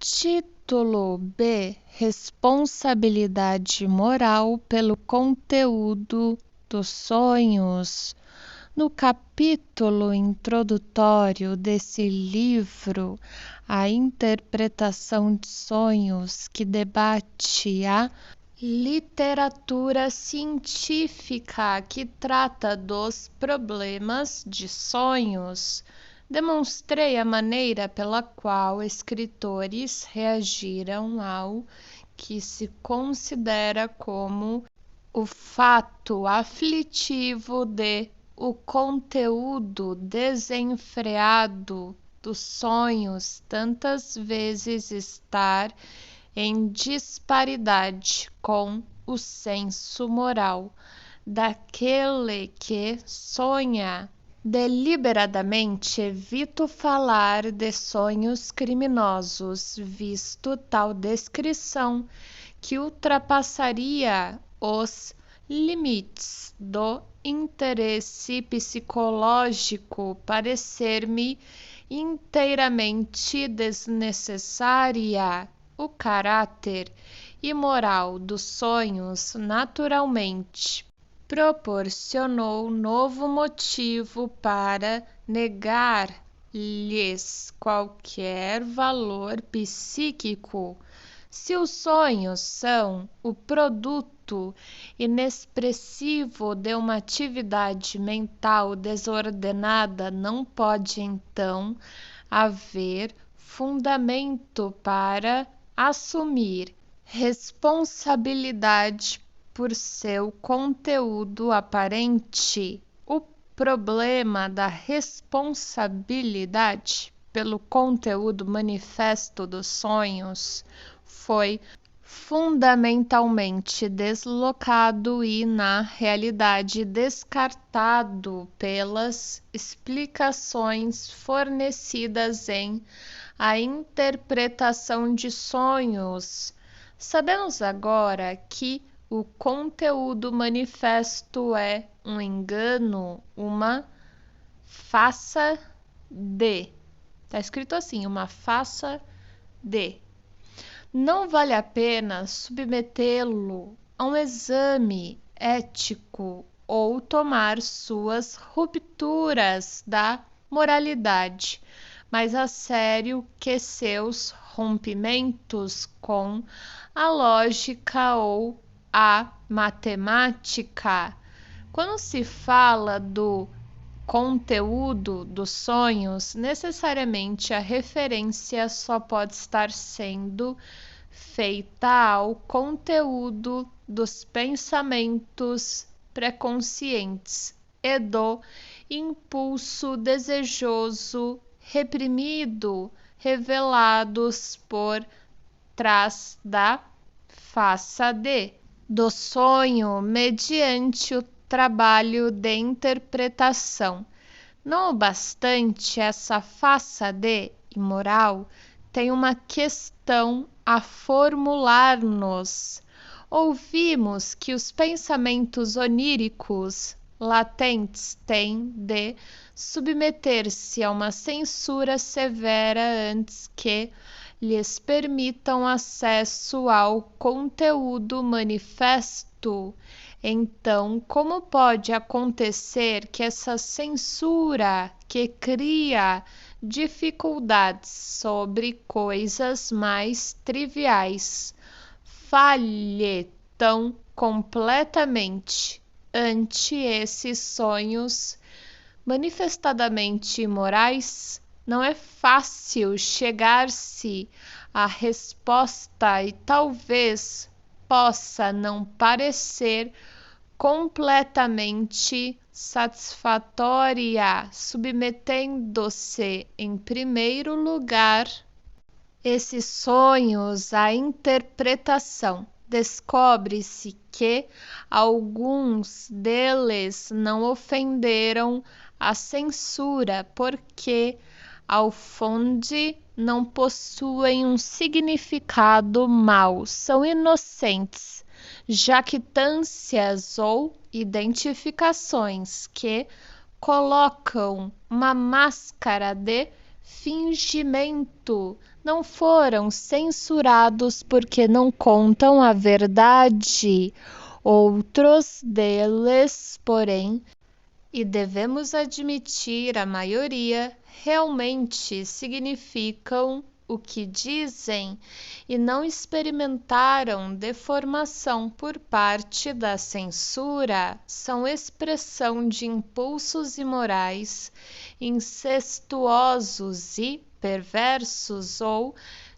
Título B: Responsabilidade moral pelo conteúdo dos sonhos. No capítulo introdutório desse livro, a interpretação de sonhos, que debate a literatura científica que trata dos problemas de sonhos, demonstrei a maneira pela qual escritores reagiram ao que se considera como o fato aflitivo de o conteúdo desenfreado dos sonhos tantas vezes estar em disparidade com o senso moral daquele que sonha. Deliberadamente evito falar de sonhos criminosos, visto tal descrição que ultrapassaria os limites do interesse psicológico, parecer-me inteiramente desnecessária. O caráter imoral dos sonhos, naturalmente, proporcionou novo motivo para negar-lhes qualquer valor psíquico. Se os sonhos são o produto inexpressivo de uma atividade mental desordenada, não pode então haver fundamento para assumir responsabilidade por seu conteúdo aparente. O problema da responsabilidade pelo conteúdo manifesto dos sonhos foi fundamentalmente deslocado e, na realidade, descartado pelas explicações fornecidas em A Interpretação de Sonhos. Sabemos agora que o conteúdo manifesto é um engano, uma faça de. Está escrito assim, uma faça de. Não vale a pena submetê-lo a um exame ético ou tomar suas rupturas da moralidade mais a sério que seus rompimentos com a lógica ou a matemática. Quando se fala do conteúdo dos sonhos, necessariamente a referência só pode estar sendo feita ao conteúdo dos pensamentos pré-conscientes e do impulso desejoso reprimido, revelados por trás da faça do sonho mediante o trabalho de interpretação. Não obstante, essa faça imoral tem uma questão a formular-nos. Ouvimos que os pensamentos oníricos latentes têm de submeter-se a uma censura severa antes que lhes permitam acesso ao conteúdo manifesto. Então, como pode acontecer que essa censura que cria dificuldades sobre coisas mais triviais falhe tão completamente ante esses sonhos manifestadamente imorais? Não é fácil chegar-se à resposta e talvez possa não parecer completamente satisfatória, submetendo-se em primeiro lugar esses sonhos à interpretação. Descobre-se que alguns deles não ofenderam a censura, porque, ao fundo, não possuem um significado mau, são inocentes jactâncias ou identificações que colocam uma máscara de fingimento não foram censurados porque não contam a verdade. Outros deles, porém, e devemos admitir a maioria, realmente significam o que dizem e não experimentaram deformação por parte da censura, são expressão de impulsos imorais, incestuosos e perversos ou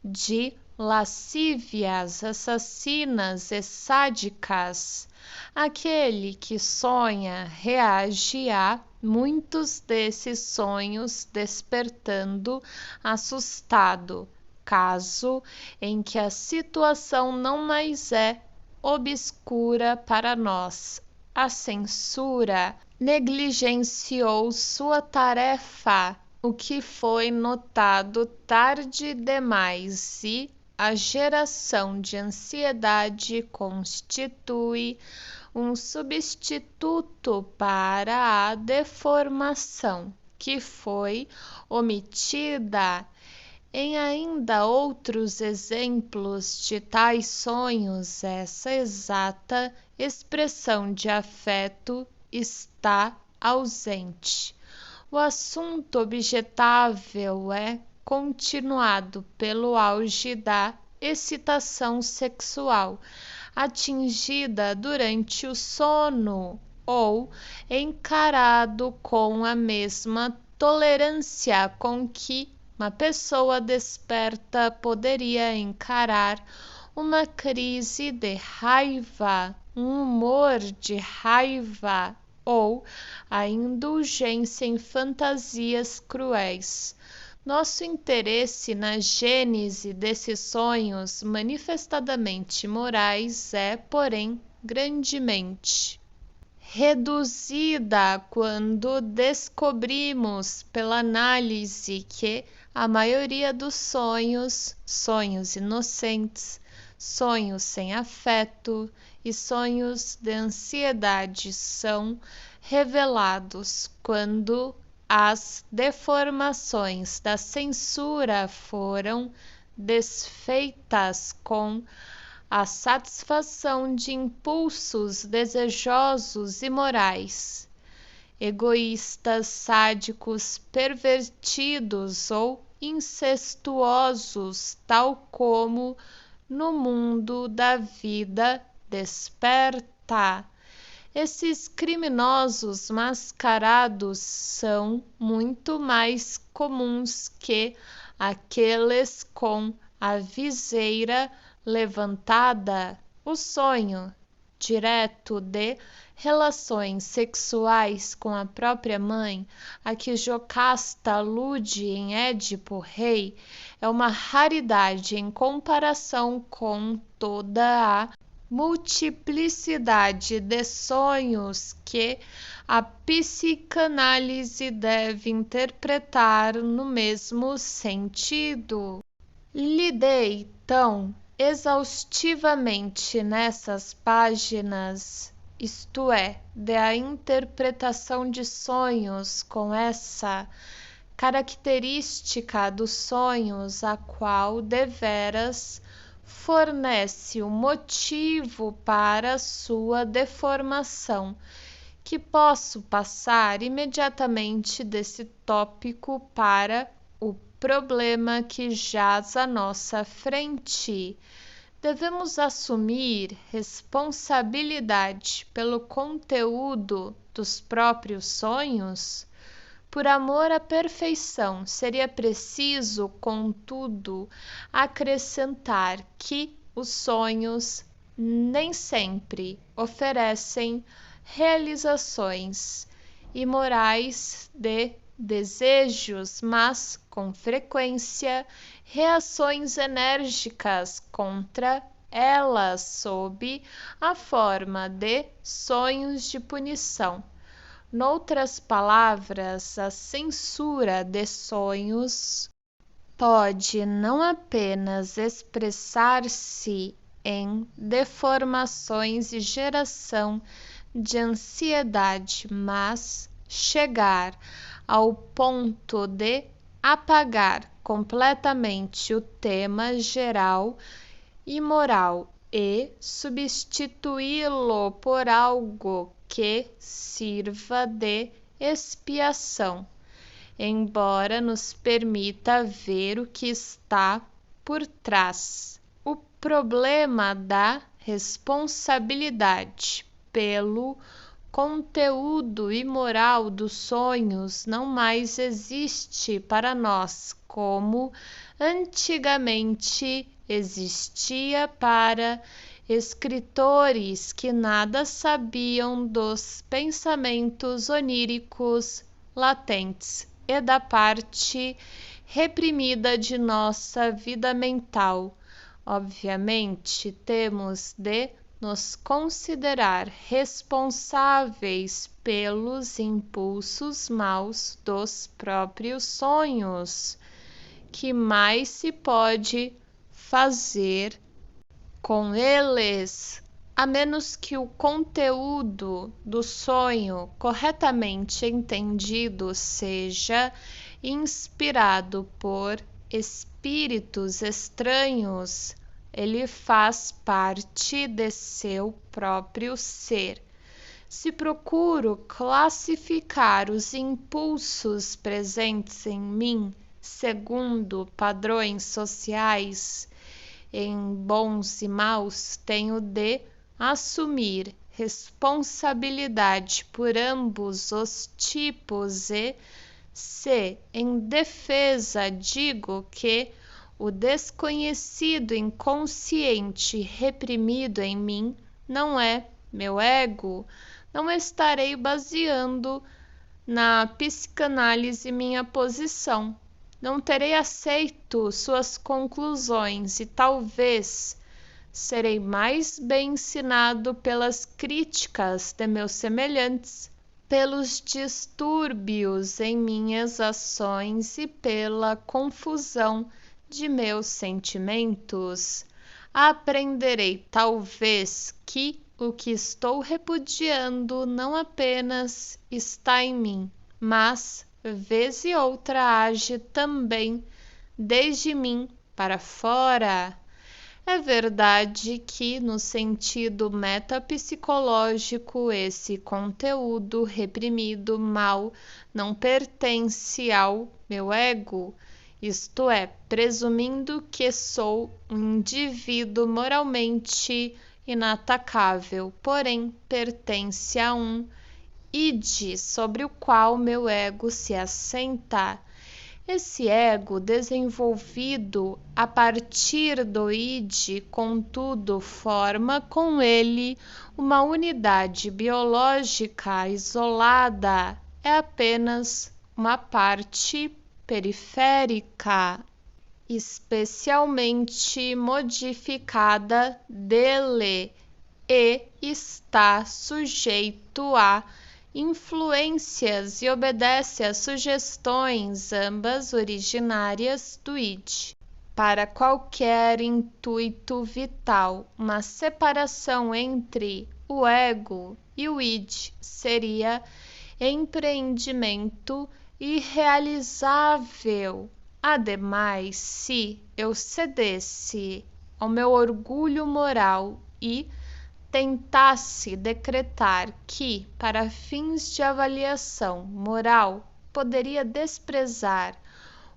de lascívias, assassinas e sádicas. Aquele que sonha reage a muitos desses sonhos despertando assustado, caso em que a situação não mais é obscura para nós. A censura negligenciou sua tarefa, o que foi notado tarde demais, e a geração de ansiedade constitui um substituto para a deformação que foi omitida. Em ainda outros exemplos de tais sonhos, essa exata expressão de afeto está ausente. O assunto objetável é continuado pelo auge da excitação sexual, atingida durante o sono, ou encarado com a mesma tolerância com que uma pessoa desperta poderia encarar uma crise de raiva, um humor de raiva ou a indulgência em fantasias cruéis. Nosso interesse na gênese desses sonhos manifestadamente morais é, porém, grandemente reduzida quando descobrimos pela análise que a maioria dos sonhos, sonhos inocentes, sonhos sem afeto e sonhos de ansiedade são revelados quando as deformações da censura foram desfeitas com a satisfação de impulsos desejosos e morais, egoístas, sádicos, pervertidos ou incestuosos, tal como no mundo da vida desperta. Esses criminosos mascarados são muito mais comuns que aqueles com a viseira levantada. O sonho direto de relações sexuais com a própria mãe, a que Jocasta alude em Édipo Rei, é uma raridade em comparação com toda a multiplicidade de sonhos que a psicanálise deve interpretar no mesmo sentido. Lidei tão exaustivamente nessas páginas, isto é, da interpretação de sonhos com essa característica dos sonhos, a qual deveras fornece o motivo para sua deformação, que posso passar imediatamente desse tópico para o problema que jaz à nossa frente. Devemos assumir responsabilidade pelo conteúdo dos próprios sonhos? Por amor à perfeição, seria preciso, contudo, acrescentar que os sonhos nem sempre oferecem realizações imorais de desejos, mas, com frequência, reações enérgicas contra elas sob a forma de sonhos de punição. Noutras palavras, a censura de sonhos pode não apenas expressar-se em deformações e geração de ansiedade, mas chegar ao ponto de apagar completamente o tema geral e moral e substituí-lo por algo que sirva de expiação, embora nos permita ver o que está por trás. O problema da responsabilidade pelo conteúdo imoral dos sonhos não mais existe para nós como antigamente existia para escritores que nada sabiam dos pensamentos oníricos latentes e da parte reprimida de nossa vida mental. Obviamente, temos de nos considerar responsáveis pelos impulsos maus dos próprios sonhos. Que mais se pode fazer com eles, a menos que o conteúdo do sonho, corretamente entendido, seja inspirado por espíritos estranhos? Ele faz parte de seu próprio ser. Se procuro classificar os impulsos presentes em mim segundo padrões sociais, em bons e maus, tenho de assumir responsabilidade por ambos os tipos e, se em defesa digo que o desconhecido inconsciente reprimido em mim não é meu ego, não estarei baseando na psicanálise minha posição. Não terei aceito suas conclusões e talvez serei mais bem ensinado pelas críticas de meus semelhantes, pelos distúrbios em minhas ações e pela confusão de meus sentimentos. Aprenderei talvez que o que estou repudiando não apenas está em mim, mas vez e outra age também desde mim para fora. É verdade que, no sentido metapsicológico, esse conteúdo reprimido mal não pertence ao meu ego, isto é, presumindo que sou um indivíduo moralmente inatacável, porém pertence a um id sobre o qual meu ego se assenta. Esse ego desenvolvido a partir do id, contudo, forma com ele uma unidade biológica isolada, é apenas uma parte periférica, especialmente modificada dele e está sujeito a influências e obedece a sugestões, ambas originárias do id. Para qualquer intuito vital, uma separação entre o ego e o id seria empreendimento irrealizável. Ademais, se eu cedesse ao meu orgulho moral e tentasse decretar que, para fins de avaliação moral, poderia desprezar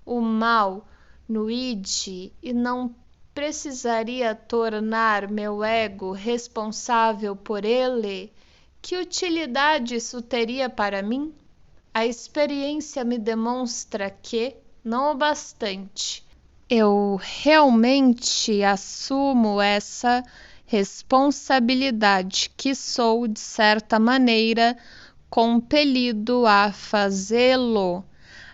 o mal no id e não precisaria tornar meu ego responsável por ele, que utilidade isso teria para mim? A experiência me demonstra que, não o bastante, eu realmente assumo essa responsabilidade, que sou, de certa maneira, compelido a fazê-lo.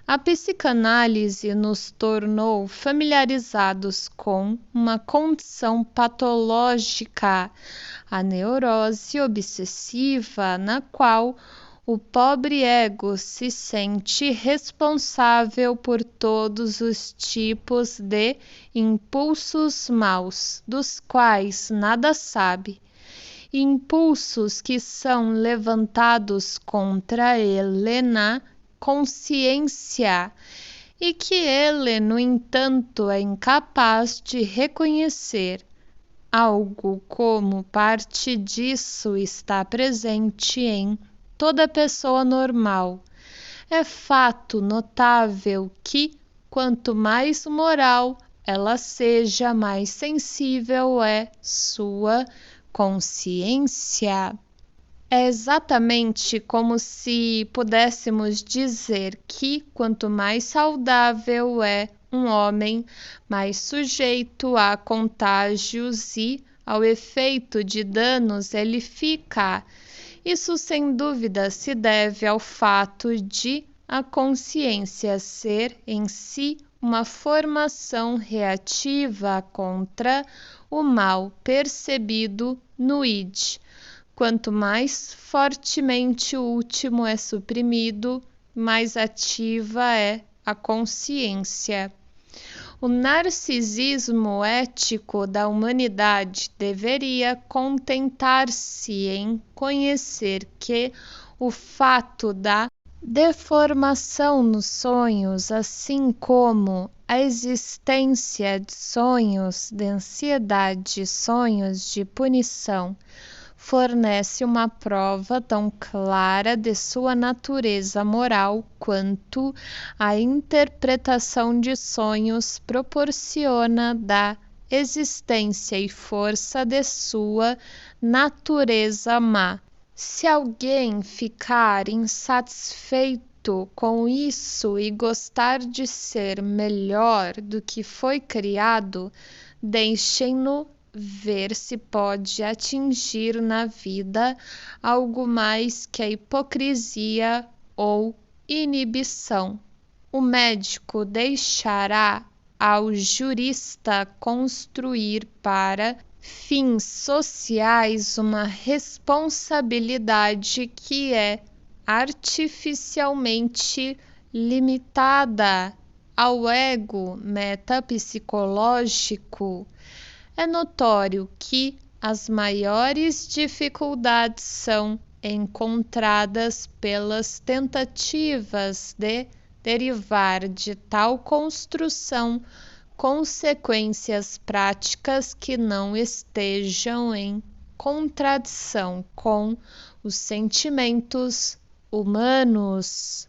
A psicanálise nos tornou familiarizados com uma condição patológica, a neurose obsessiva, na qual o pobre ego se sente responsável por todos os tipos de impulsos maus, dos quais nada sabe, impulsos que são levantados contra ele na consciência e que ele, no entanto, é incapaz de reconhecer. Algo como parte disso está presente em toda pessoa normal. É fato notável que, quanto mais moral ela seja, mais sensível é sua consciência. É exatamente como se pudéssemos dizer que, quanto mais saudável é um homem, mais sujeito a contágios e ao efeito de danos ele fica. Isso, sem dúvida, se deve ao fato de a consciência ser em si uma formação reativa contra o mal percebido no id. Quanto mais fortemente o último é suprimido, mais ativa é a consciência. O narcisismo ético da humanidade deveria contentar-se em conhecer que o fato da deformação nos sonhos, assim como a existência de sonhos de ansiedade, sonhos de punição, fornece uma prova tão clara de sua natureza moral quanto a interpretação de sonhos proporciona da existência e força de sua natureza má. Se alguém ficar insatisfeito com isso e gostar de ser melhor do que foi criado, deixem-no ver se pode atingir na vida algo mais que a hipocrisia ou inibição. O médico deixará ao jurista construir para fins sociais uma responsabilidade que é artificialmente limitada ao ego metapsicológico. É notório que as maiores dificuldades são encontradas pelas tentativas de derivar de tal construção consequências práticas que não estejam em contradição com os sentimentos humanos.